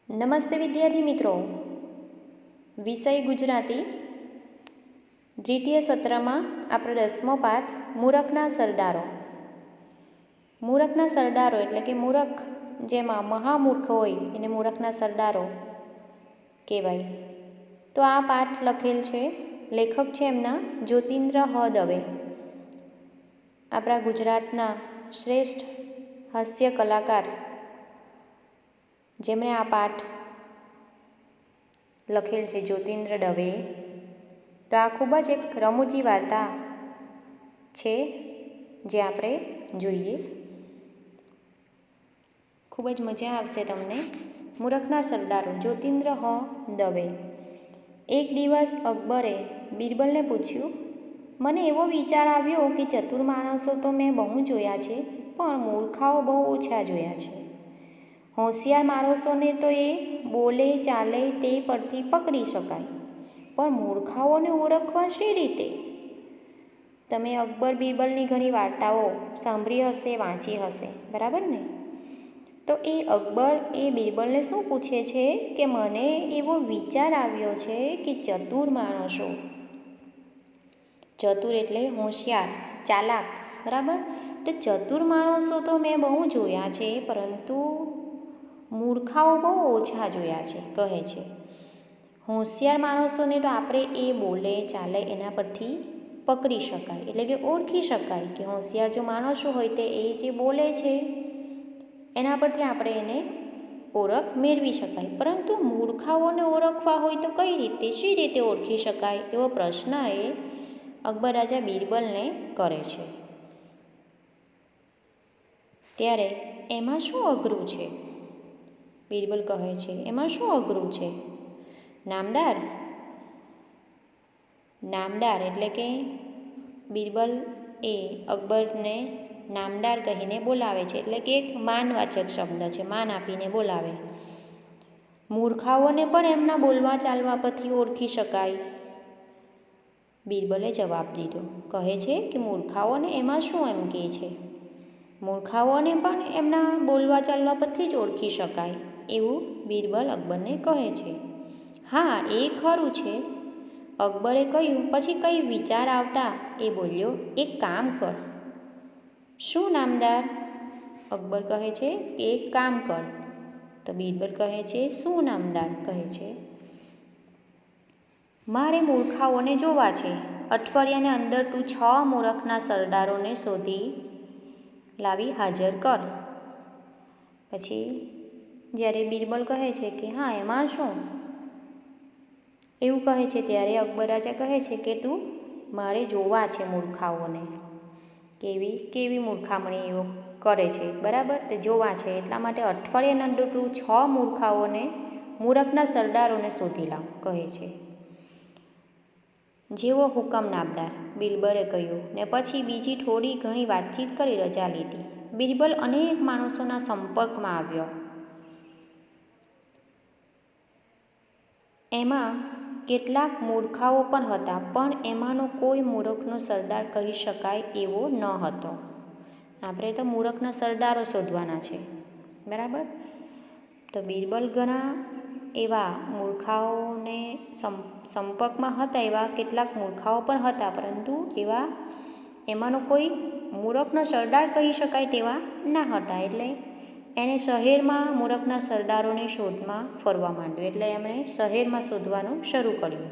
નમસ્તે વિદ્યાર્થી મિત્રો, વિષય ગુજરાતી દ્વિતીય સત્રમાં આપણે 10મો પાઠ મૂરખના સરદારો. મૂરખના સરદારો એટલે કે મૂરખ જેમાં મહામૂર્ખ હોય એને મૂરખના સરદારો કહેવાય. તો આ પાઠ લખેલ છે, લેખક છે એમના જ્યોતિન્દ્ર હ દવે, આપણા ગુજરાતના શ્રેષ્ઠ હાસ્ય કલાકાર જેમણે આ પાઠ લખેલ છે, જ્યોતિન્દ્ર દવેએ. તો આ ખૂબ જ એક રમૂજી વાર્તા છે જે આપણે જોઈએ. ખૂબ જ મજા આવશે તમને. મૂરખના સરદારો, જ્યોતિન્દ્ર હ દવે. એક દિવસ અકબરે બિરબલને પૂછ્યું, મને એવો વિચાર આવ્યો કે ચતુર માણસો તો મેં બહુ જોયા છે, પણ મૂર્ખાઓ બહુ ઓછા જોયા છે. હોશિયાર માણસોને તો એ બોલે ચાલે તે પરથી પકડી શકાય, પણ મૂર્ખાઓને ઓળખવા શી રીતે? તમે અકબર બિરબલની ઘણી વાર્તાઓ સાંભળી હશે, વાંચી હશે, બરાબર ને? તો એ અકબર એ બિરબલને શું પૂછે છે કે મને એવો વિચાર આવ્યો છે કે ચતુર માણસો, ચતુર એટલે હોશિયાર, ચાલાક, બરાબર? તો ચતુર માણસો તો મેં બહુ જોયા છે, પરંતુ મૂર્ખાઓ બહુ ઓછા જોયા છે, કહે છે. હોશિયાર માણસોને તો આપણે એ બોલે ચાલે એના પરથી પકડી શકાય, એટલે કે ઓળખી શકાય કે હોશિયાર જો માણસો હોય તે એ જે બોલે છે એના પરથી આપણે એને ઓળખ મેળવી શકાય. પરંતુ મૂર્ખાઓને ઓળખવા હોય તો કઈ રીતે, શી રીતે ઓળખી શકાય, એવો પ્રશ્ન એ અકબર રાજા બિરબલને કરે છે. ત્યારે એમાં શું અઘરું છે? બિરબલ કહે છે, એમાં શું અઘરું છે? નામદાર, નામદાર એટલે કે બિરબલ એ અકબરને નામદાર કહીને બોલાવે છે, એટલે કે એક માનવાચક શબ્દ છે, માન આપીને બોલાવે. મૂર્ખાઓને પણ એમના બોલવા ચાલવા પરથી ઓળખી શકાય. બિરબલે જવાબ દીધો, કહે છે કે મૂર્ખાઓને એમાં શું એમ કહે છે, મૂર્ખાઓને પણ એમના બોલવા ચાલવા પરથી જ ઓળખી શકાય, એવું બિરબલ અકબરને કહે છે. હા, એ ખરું છે, અકબરે કહ્યું. પછી કંઈ વિચાર આવતા એ બોલ્યો, એક કામ કર. શું નામદાર? અકબર કહે છે કે એક કામ કર. તો બિરબલ કહે છે, શું નામદાર? કહે છે, મારે મૂર્ખાઓને જોવા છે. અઠવાડિયાની અંદર તું 6 મૂરખના સરદારોને શોધી લાવી હાજર કર. પછી જ્યારે બિરબલ કહે છે કે હા, એમાં શું, એવું કહે છે, ત્યારે અકબર રાજા કહે છે કે તું મારે જોવા છે મૂર્ખાઓને, કેવી મૂર્ખામણી એવો કરે છે, બરાબર? તે જોવા છે, એટલા માટે અઠવાડિયાની અંદર તું 6 મૂરખના સરદારોને શોધી લાવ, કહે છે. જેવો હુકમ નામદાર, બિરબલે કહ્યું, ને પછી બીજી થોડી ઘણી વાતચીત કરી રજા લીધી. બિરબલ અનેક માણસોના સંપર્કમાં આવ્યો. એમાં કેટલાક મૂર્ખાઓ પણ હતા, પણ એમાંનો કોઈ મૂરખનો સરદાર કહી શકાય એવો ન હતો. આપણે તો મૂરખના સરદારો શોધવાના છે, બરાબર? તો બિરબલ ઘણા એવા મૂર્ખાઓને સંપર્કમાં હતા, એવા કેટલાક મૂર્ખાઓ પણ હતા, પરંતુ એમાંનો કોઈ મૂરખનો સરદાર કહી શકાય તેવા ના હતા. એટલે એને શહેરમાં મૂરખના સરદારોની શોધમાં ફરવા માંડ્યું, એટલે એમણે શહેરમાં શોધવાનું શરૂ કર્યું.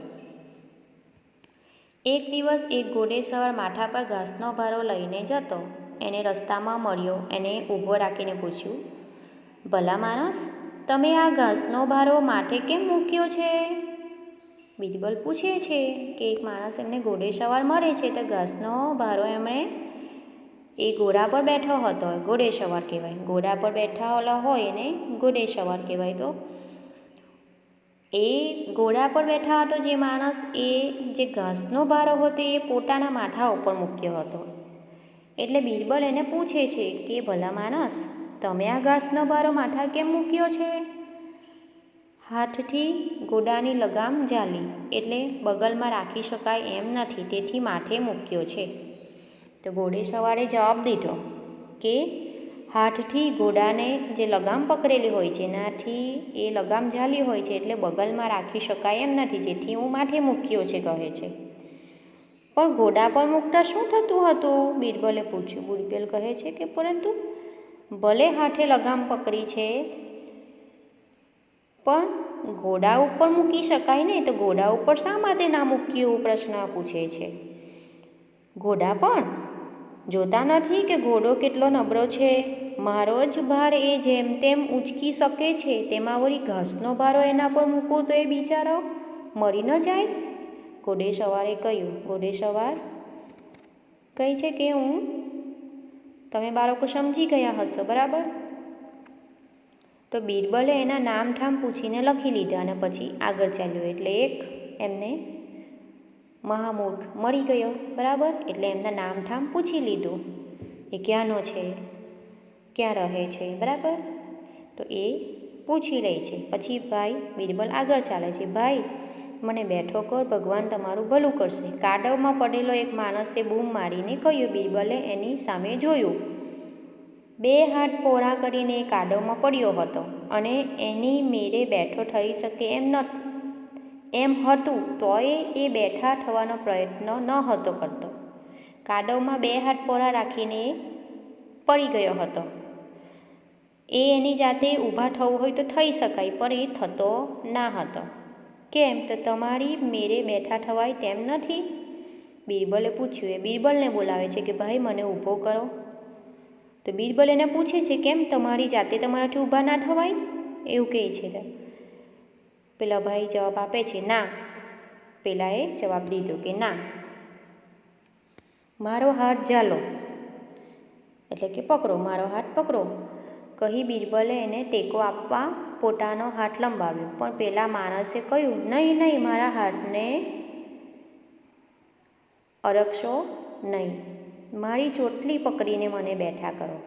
એક દિવસ એક ઘોડેસવાર માથા પર ઘાસનો ભારો લઈને જતો એને રસ્તામાં મળ્યો. એને ઊભો રાખીને પૂછ્યું, ભલા માણસ, તમે આ ઘાસનો ભારો માથે કેમ મૂક્યો છે? બિરબલ પૂછે છે કે એક માણસ એમને ઘોડેસવાર મળે છે, તો ઘાસનો ભારો એમણે એ ઘોડા પર બેઠો હતો, ઘોડેસવાર કહેવાય. ઘોડા પર બેઠા હોય એને ઘોડેસવાર કહેવાય. તો એ ઘોડા પર બેઠા હતો જે માણસ, એ જે ઘાસનો ભારો હતો એ પોતાના માથા ઉપર મૂક્યો હતો. એટલે બિરબલ એને પૂછે છે કે ભલા માણસ, તમે આ ઘાસનો ભારો માથા કેમ મૂક્યો છે? હાથથી ઘોડાની લગામ ઝાલી, એટલે બગલમાં રાખી શકાય એમ નથી, તેથી માથે મૂક્યો છે. તો ઘોડેસવારે જવાબ દીધો કે હાથથી ઘોડાને જે લગામ પકડેલી હોય છે એનાથી એ લગામ ઝાલી હોય છે એટલે બગલમાં રાખી શકાય એમ નથી, જેથી હું માથે મૂક્યો છે કહે છે. પણ ઘોડા પર મૂકતા શું થતું હતું? બિરબલે પૂછ્યું. બિરબલ કહે છે કે પરંતુ ભલે હાથે લગામ પકડી છે પણ ઘોડા ઉપર મૂકી શકાય ને, તો ઘોડા ઉપર શા માટે ના મૂક્યું એવું પ્રશ્ન પૂછે છે. ઘોડા પણ જોતા નથી કે ઘોડો કેટલો નબળો છે? મારો જ ભાર એ જેમ તેમ ઉંચકી શકે છે, તેમાં વળી ઘાસનો ભારો એના પર મૂકું તો એ બિચારો મરી ન જાય? ઘોડેસવારે કહ્યું. ઘોડેસવાર કહે છે કે તમે બાળકો સમજી ગયા હશો, બરાબર? તો બિરબલે એના નામ ઠામ પૂછીને લખી લીધા અને પછી આગળ ચાલ્યો. એટલે એક એમને મહામૂર્ખ મરી ગયો, બરાબર? એટલે એમના નામ ઠામ પૂછી લીધું, એ ક્યાંનો છે, ક્યાં રહે છે, બરાબર? તો એ પૂછી લે છે. પછી ભાઈ બિરબલ આગળ ચાલે છે. ભાઈ મને બેઠો કર, ભગવાન તમારું ભલું કરશે. કાદવમાં પડેલો એક માણસે બૂમ મારીને કહ્યું. બિરબલે એની સામે જોયું. 2 હાથ પહોળા કરીને એ કાદવમાં પડ્યો હતો અને એની મેરે બેઠો થઈ શકે એમ હતું, તોય એ બેઠા થવાનો પ્રયત્ન ન હતો કરતો. કાદવમાં 2 હાથ પહોળા રાખીને પડી ગયો હતો. એની જાતે ઊભા થવું હોય તો થઈ શકાય, પણ એ થતો ના હતો. કેમ? તો તમારી મેરે બેઠા થવાય તેમ નથી? બિરબલે પૂછ્યું. એ બિરબલને બોલાવે છે કે ભાઈ મને ઊભો કરો. તો બિરબલ એને પૂછે છે કેમ તમારી જાતે તમારાથી ઊભા ના થવાય? એવું કહે છે. પેલા ભાઈ જવાબ આપે છે ના. પેલાએ જવાબ દીધો કે ના, મારો હાથ ઝાલો, એટલે કે પકડો, મારો હાથ પકડો કહી બિરબલે એને ટેકો આપવા પોતાનો હાથ લંબાવ્યો. પણ પેલા માણસે કહ્યું નહીં નહીં, મારા હાથને અડકશો નહીં, મારી ચોટલી પકડીને મને બેઠા કરો.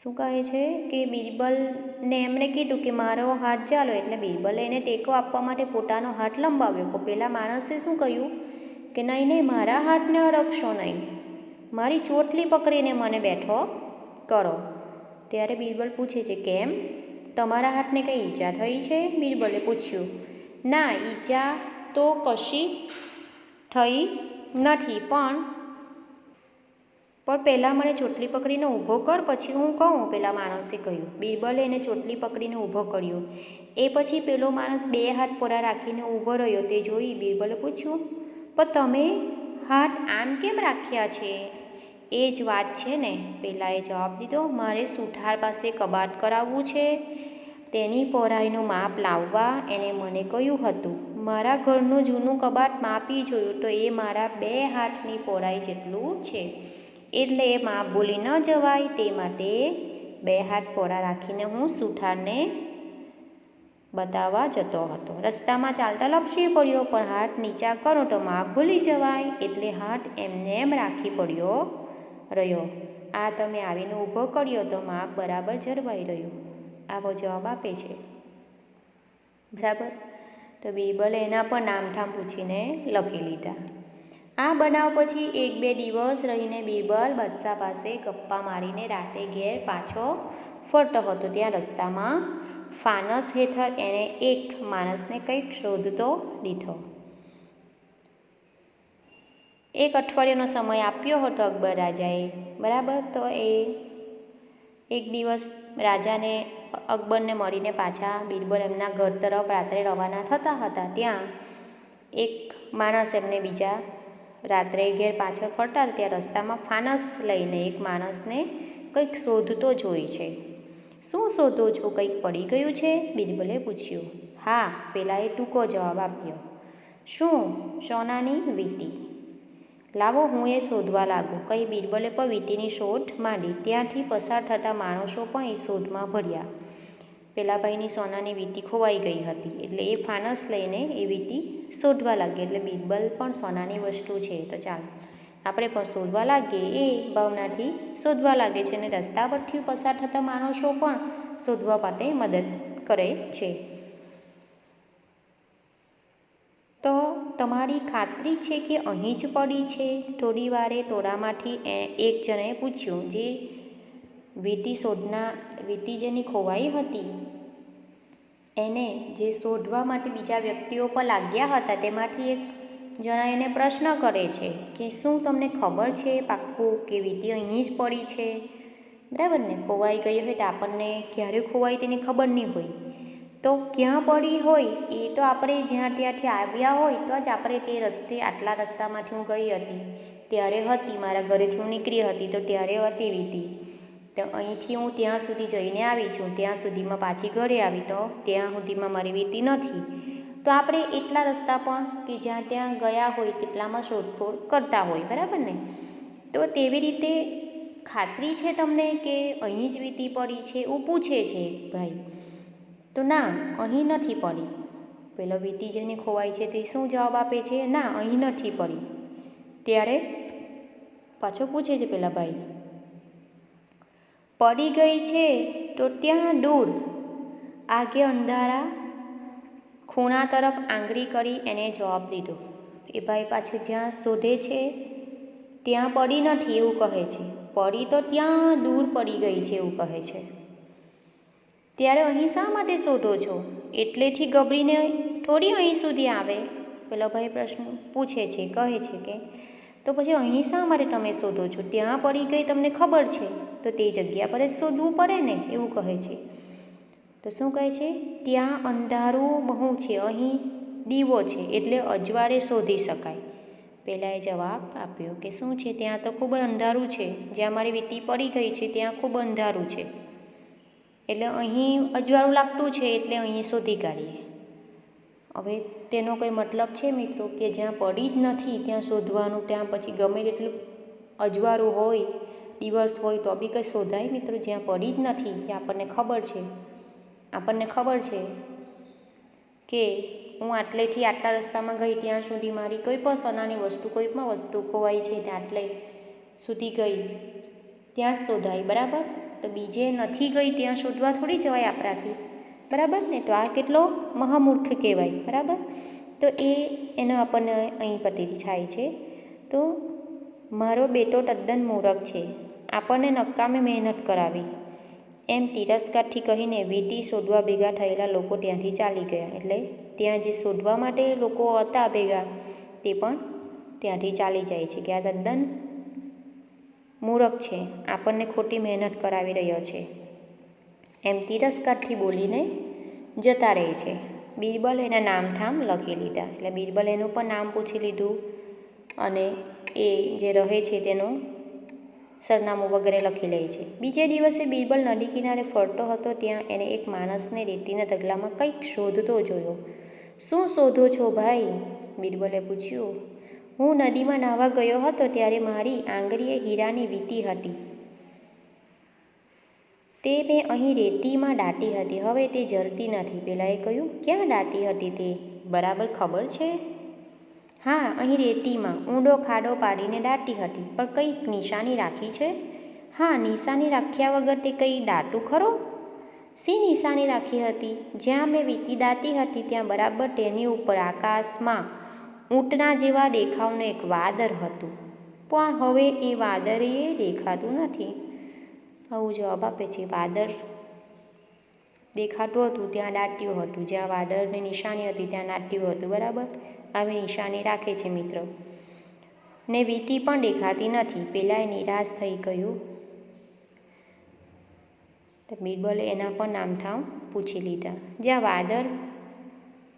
શું કહે છે કે બિરબલને એમણે કીધું કે મારો હાથ ઝાલો, એટલે બિરબલે એને ટેકો આપવા માટે પોતાનો હાથ લંબાવ્યો. પણ પેલા માણસે શું કહ્યું કે નહીં નહીં, મારા હાથને અડકશો નહીં, મારી ચોટલી પકડીને મને બેઠો કરો. ત્યારે બિરબલ પૂછે છે કેમ, તમારા હાથને કંઈ ઈજા થઈ છે? બિરબલે પૂછ્યું. ના, ઈજા તો કશી થઈ નથી, પણ પહેલાં મને ચોટલી પકડીને ઊભો કર, પછી હું કહું, પેલા માણસે કહ્યું. બિરબલે એને ચોટલી પકડીને ઊભો કર્યો. એ પછી પેલો માણસ 2 હાથ પહોળા રાખીને ઊભો રહ્યો. તે જોઈ બિરબલે પૂછ્યું, પણ તમે હાથ આમ કેમ રાખ્યા છે? એ જ વાત છે ને, પેલાએ જવાબ દીધો. મારે સુથાર પાસે કબાટ કરાવવું છે, તેની પહોળાઈનું માપ લાવવા એને મને કહ્યું હતું. મારા ઘરનું જૂનું કબાટ માપી જોયું તો એ મારા 2 હાથની પહોળાઈ જેટલું છે, એટલે એ માપ ભૂલી ન જવાય તે માટે 2 હાથ પહોળા રાખીને હું સુથારને બતાવવા જતો હતો. રસ્તામાં ચાલતા લપસી પડ્યો, પણ હાથ નીચા કરો તો માપ ભૂલી જવાય, એટલે હાથ એમને એમ રાખી પડ્યો રહ્યો. આ તમે આવીને ઊભો કર્યો તો માપ બરાબર જળવાઈ રહ્યું. આવો જવાબ આપે છે, બરાબર? તો બિરબલે એના પર નામઠામ પૂછીને લખી લીધા. આ બનાવ પછી 1-2 દિવસ રહીને બિરબલ બાદશાહ પાસે ગપ્પા મારીને રાતે ઘેર પાછો ફરતો હતો. ત્યાં રસ્તામાં ફાનસ હેઠળ એણે એક માણસને કંઈક શોધતો દીધો. 1 અઠવાડિયાનો સમય આપ્યો હતો અકબર રાજાએ, બરાબર? તો એ એક દિવસ રાજાને અકબરને મળીને પાછા બિરબલ એમના ઘર તરફ રાત્રે રવાના થતા હતા. ત્યાં એક માણસ એમને બીજા રાત્રે ઘેર પાછળ ફરતા, ત્યાં રસ્તામાં ફાનસ લઈને એક માણસને કંઈક શોધતો જોઈ છે. શું શોધો છો? કંઈક પડી ગયું છે? બિરબલે પૂછ્યું. હા, પેલાએ ટૂંકો જવાબ આપ્યો. શું? સોનાની વીંટી. લાવો હું એ શોધવા લાગું કહી બિરબલે પણ વીંટીની શોધ માંડી. ત્યાંથી પસાર થતા માણસો પણ એ શોધમાં ભર્યા. પેલા ભાઈની સોનાની વીંટી ખોવાઈ ગઈ હતી, એટલે એ ફાનસ લઈને એ વીંટી શોધવા લાગી. એટલે બિરબલ પણ સોનાની વસ્તુ છે તો ચાલ આપણે પણ શોધવા લાગીએ, એ ભાવનાથી શોધવા લાગે છે. અને રસ્તા પરથી પસાર થતા માણસો પણ શોધવા માટે મદદ કરે છે. તો તમારી ખાતરી છે કે અહીં જ પડી છે? થોડી વારે ટોળામાંથી એક જણે પૂછ્યું. જે વીંટી જેની ખોવાઈ હતી એને જે શોધવા માટે બીજા વ્યક્તિઓ પણ લાગ્યા હતા તેમાંથી એક જણા એને પ્રશ્ન કરે છે કે શું તમને ખબર છે પાક્કું કે વીંટી અહીં જ પડી છે, બરાબર ને? ખોવાઈ ગઈ હોય તો આપણને ક્યારે ખોવાઈ તેની ખબર નહીં હોય, તો ક્યાં પડી હોય એ તો આપણે જ્યાં ત્યાંથી આવ્યા હોય તો જ આપણે તે રસ્તે આટલા રસ્તામાંથી હું ગઈ હતી ત્યારે હતી, મારા ઘરેથી હું નીકળી હતી તો ત્યારે હતી વીંટી, તો અહીંથી હું ત્યાં સુધી જઈને આવી છું, ત્યાં સુધીમાં પાછી ઘરે આવી તો ત્યાં સુધીમાં મારી વીંટી નથી. તો આપણે એટલા રસ્તા પણ કે જ્યાં ત્યાં ગયા હોય તેટલામાં શોધખોળ કરતા હોય, બરાબર ને? તો તેવી રીતે ખાતરી છે તમને કે અહીં જ વીંટી પડી છે એવું પૂછે છે ભાઈ. તો ના, અહીં નથી પડી. પેલો વીંટી જેની ખોવાઈ છે તે શું જવાબ આપે છે? ના, અહીં નથી પડી. ત્યારે પાછો પૂછે છે પેલા ભાઈ, પડી ગઈ છે તો ત્યાં દૂર આગે અંધારા ખૂણા તરફ આંગળી કરી એને જવાબ દીધો. એ ભાઈ પાછું જ્યાં શોધે છે ત્યાં પડી નથી એવું કહે છે, પડી તો ત્યાં દૂર પડી ગઈ છે એવું કહે છે. ત્યારે અહીં શા માટે શોધો છો? એટલેથી ગભરીને થોડી અહીં સુધી આવે? પેલો ભાઈ પ્રશ્ન પૂછે છે, કહે છે કે તો પછી અહીં શા માટે તમે શોધો છો? ત્યાં પડી ગઈ તમને ખબર છે તો તે જગ્યા પર જ શોધવું પડે ને એવું કહે છે. તો શું કહે છે? ત્યાં અંધારું બહુ છે, અહીં દીવો છે એટલે અજવાળે શોધી શકાય. પહેલાંએ જવાબ આપ્યો કે શું છે? ત્યાં તો ખૂબ અંધારું છે, જ્યાં મારી વીંટી પડી ગઈ છે ત્યાં ખૂબ અંધારું છે એટલે અહીં અજવાળું લાગતું છે એટલે અહીં શોધી કાઢીએ. હવે તેનો કોઈ મતલબ છે મિત્રો કે જ્યાં પડી જ નથી ત્યાં શોધવાનું, ત્યાં પછી ગમે તેટલું અજવાળું હોય, દિવસ હોય તો બી કંઈ શોધાય મિત્રો? જ્યાં પડી જ નથી કે આપણને ખબર છે કે હું આટલેથી આટલા રસ્તામાં ગઈ ત્યાં સુધી મારી કોઈ પણ સોનાની વસ્તુ, કોઈ પણ વસ્તુ ખોવાઈ છે ત્યાં આટલે સુધી ગઈ ત્યાં જ શોધાય, બરાબર? તો બીજે નથી ગઈ ત્યાં શોધવા થોડી જવાય આપણાથી, બરાબર ને? તો આ કેટલો મહામૂર્ખ કહેવાય, બરાબર? તો એનો આપણને અહીં પતી થાય છે. તો મારો બેટો તદ્દન મૂરખ છે, આપણને નકામી મહેનત કરાવી, એમ તિરસ્કારથી કહીને વીંટી શોધવા ભેગા થયેલા લોકો ત્યાંથી ચાલી ગયા. એટલે ત્યાં જે શોધવા માટે લોકો હતા ભેગા તે પણ ત્યાંથી ચાલી જાય છે કે આ તદ્દન મૂરખ છે, આપણને ખોટી મહેનત કરાવી રહ્યો છે, એમ તિરસ્કારથી બોલીને જતા રહે છે. બિરબલ એના નામઠામ લખી લીધા. એટલે બિરબલ એનું પણ નામ પૂછી લીધું અને એ જે રહે છે તેનું સરનામું વગેરે લખી લે છે. બીજે દિવસે બિરબલ નદી કિનારે ફરતો હતો ત્યાં એને એક માણસને રેતીના ઢગલામાં કંઈક શોધતો જોયો. શું શોધો છો ભાઈ? બિરબલે પૂછ્યું. હું નદીમાં નાહવા ગયો હતો ત્યારે મારી આંગળીએ હીરાની વીંટી હતી, તે મેં અહીં રેતીમાં દાટી હતી, હવે તે જરતી નથી. પેલાએ કહ્યું, ક્યાં દાટી હતી તે બરાબર ખબર છે? હા, અહીં રેતીમાં ઊંડો ખાડો પાડીને દાટી હતી. પણ કંઈક નિશાની રાખી છે? હા, નિશાની રાખ્યા વગર તે કંઈ દાટું ખરો? શી નિશાની રાખી હતી? જ્યાં મેં વીંટી દાટી હતી ત્યાં બરાબર તેની ઉપર આકાશમાં ઊંટના જેવા દેખાવનું એક વાદળ હતું, પણ હવે એ વાદળે દેખાતું નથી. આવું જવાબ આપે છે. વાદળ દેખાતું હતું ત્યાં દાટ્યું હતું, જ્યાં વાદળની નિશાની હતી ત્યાં દાટ્યું હતું, બરાબર? આવી નિશાની રાખે છે મિત્રો. ને વીંટી પણ દેખાતી નથી. પેલાએ નિરાશ થઈ કહ્યું. તો બિરબલે એના પણ નામઠામ પૂછી લીધા. જ્યાં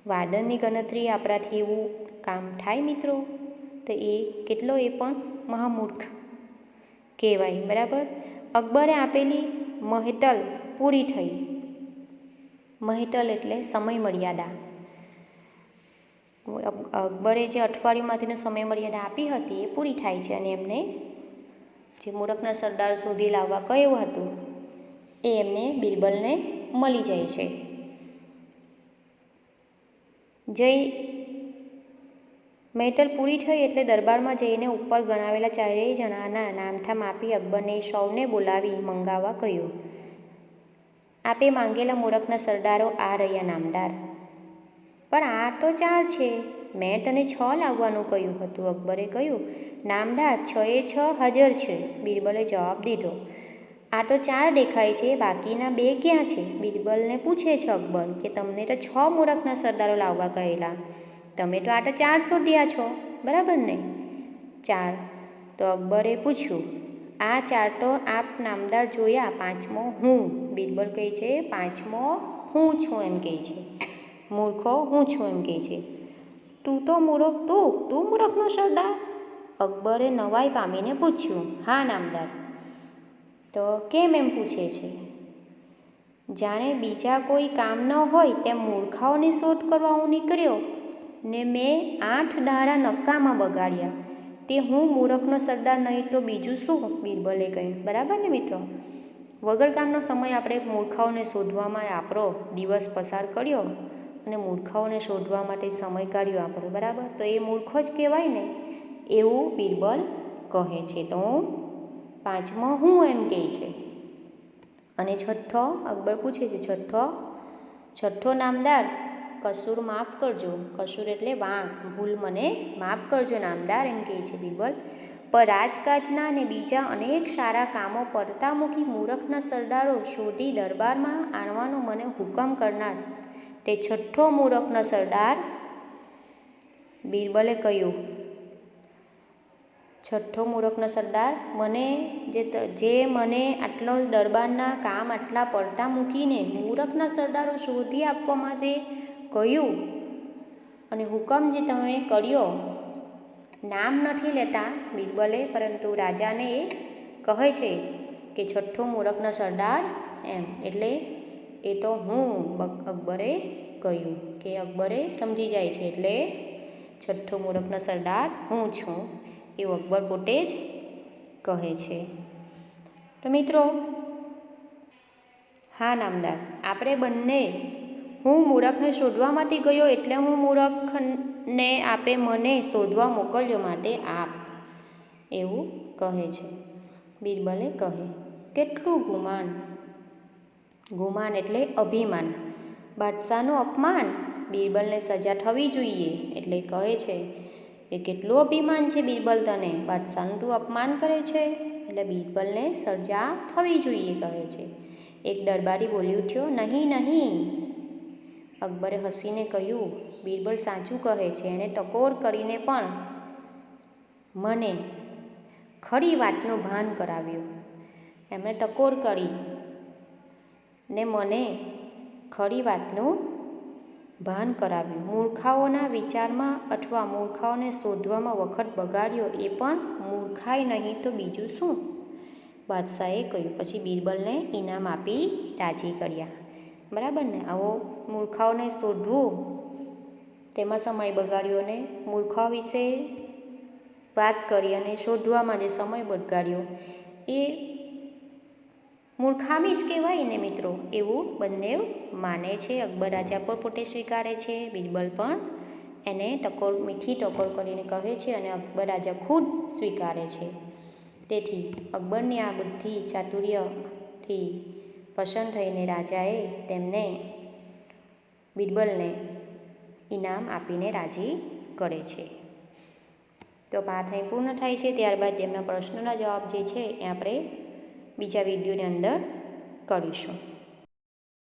વાદળની ગણતરી આપણાથી એવું કામ થાય મિત્રો? તો એ કેટલો એ પણ મહામૂર્ખ કહેવાય, બરાબર? અકબરે આપેલી મહેતલ પૂરી થઈ. મહેતલ એટલે સમય મર્યાદા. અકબરે જે અઠવાડિયુંમાંથીનો સમય મર્યાદા આપી હતી એ પૂરી થાય છે અને એમને જે મૂરખના સરદાર શોધી લાવવા કહ્યું હતું એ એમને બિરબલને મળી જાય છે. મહેતલ પૂરી થઈ એટલે દરબારમાં જઈને ઉપર ગણાવેલા ચારેય જણાના નામઠામ આપી અકબરને સૌને બોલાવી મંગાવવા કહ્યું. આપે માંગેલા મૂરખના સરદારો આ રહ્યા નામદાર. પણ આ તો 4 છે, મેં તને 6 લાવવાનું કહ્યું હતું. અકબરે કહ્યું, નામદાર 6 એ 6 હાજર છે. બિરબલે જવાબ દીધો. આ તો 4 દેખાય છે, બાકીના 2 ક્યાં છે? બિરબલને પૂછે છે અકબર કે તમને તો 6 મૂરખના સરદારો લાવવા કહેલા, તમે તો આ તો 4 શોધ્યા છો, બરાબર ને? 4. તો અકબરે પૂછ્યું, આ 4 તો આપ નામદાર જોયા, 5મો હું. બિરબલ કહે છે 5મો હું છું એમ કહે છે, મૂર્ખો હું છું એમ કહે છે. તું તો મૂરખ, તું મૂરખનો સરદાર? અકબરે નવાઈ પામીને પૂછ્યું. હા નામદાર. તો કેમ એમ પૂછે છે? જાણે બીજા કોઈ કામ ન હોય તેમ મૂર્ખાઓની શોધ કરવા હું નીકળ્યો ને મેં 8 દાડા નક્કામાં બગાડ્યા, તે હું મૂરખનો સરદાર નહીં તો બીજું શું? બિરબલે કહ્યું. બરાબર ને મિત્રો? વગર કામનો સમય આપણે મૂર્ખાઓને શોધવામાં આપણો દિવસ પસાર કર્યો અને મૂર્ખાઓને શોધવા માટે સમય કાઢ્યો આપણો, બરાબર? તો એ મૂર્ખો જ કહેવાય ને, એવું બિરબલ કહે છે. તો 5મો હું એમ કહે છે. અને 6થો અકબર પૂછે છે, 6થો નામદાર, કસૂર માફ કરજો. કસૂર એટલે વાંક, ભૂલ મને માફ કરજો નામદાર એમ કહે છે બિરબલ. પણ રાજકાજના અને બીજા અનેક સારા કામો પડતા મૂકી મૂરખના સરદારો શોધી દરબારમાં આણવાનો મને હુકમ કરનાર તે 6થો મૂરખનો સરદાર? બિરબલે કહ્યું, 6થો મૂરખનો સરદાર મને જે મને આટલો દરબારના કામ આટલા પડતા મૂકીને મૂરખના સરદારો શોધી આપવા માટે કહ્યું અને હુકમ જે તમે કર્યો, નામ નથી લેતા બિરબલે, પરંતુ રાજાને કહે છે કે 6થો મૂરખનો સરદાર એમ, એટલે એ તો હું, અકબરે કહ્યું કે અકબરે સમજી જાય છે, એટલે 6થો મૂરખનો સરદાર હું છું એવું અકબર પોતે જ કહે છે. તો મિત્રો, હા નામદાર, આપણે બંને, હું મૂરખને શોધવા માટે ગયો એટલે હું મૂરખને આપે મને શોધવા મોકલ્યો માટે આપ, એવું કહે છે. બિરબલે કહે, કેટલું ગુમાન! ગુમાન એટલે અભિમાન, બાદશાહનું અપમાન, બિરબલને સજા થવી જોઈએ. એટલે કહે છે કે કેટલું અભિમાન છે બિરબલ તને, બાદશાહનું તું અપમાન કરે છે, એટલે બિરબલને સજા થવી જોઈએ કહે છે. એક દરબારી બોલી ઉઠ્યો, નહીં. અકબરે હસીને કહ્યું, બિરબલ સાચું કહે છે. એને ટકોર કરીને પણ મને ખરી વાતનું ભાન કરાવ્યું. એમણે ટકોર કરી ને મને ખરી વાતનું ભાન કરાવ્યું. મૂર્ખાઓના વિચારમાં અથવા મૂર્ખાઓને શોધવામાં વખત બગાડ્યો એ પણ મૂર્ખાઈ નહીં તો બીજું શું? બાદશાહે કહ્યું. પછી બિરબલને ઇનામ આપી રાજી કર્યા, બરાબર ને? આવો મૂર્ખાઓને શોધવું, તેમાં સમય બગાડ્યો ને મૂર્ખાઓ વિશે વાત કરી અને શોધવામાં જે સમય બગાડ્યો એ મૂર્ખામી જ કહેવાય ને મિત્રો, એવું બંને માને છે. અકબર રાજા પણ પોતે સ્વીકારે છે, બિરબલ પણ એને મીઠી ટકોર કરીને કહે છે અને અકબર રાજા ખુદ સ્વીકારે છે. તેથી અકબરની આ બુદ્ધિ ચાતુર્યથી પસંદ થઈને રાજાએ તેમને બિરબલને ઇનામ આપીને રાજી કરે છે. તો પાઠ અહીં પૂર્ણ થાય છે. ત્યારબાદ તેમના પ્રશ્નોના જવાબ જે છે એ આપણે બીજા વિડીયોની અંદર કરીશું.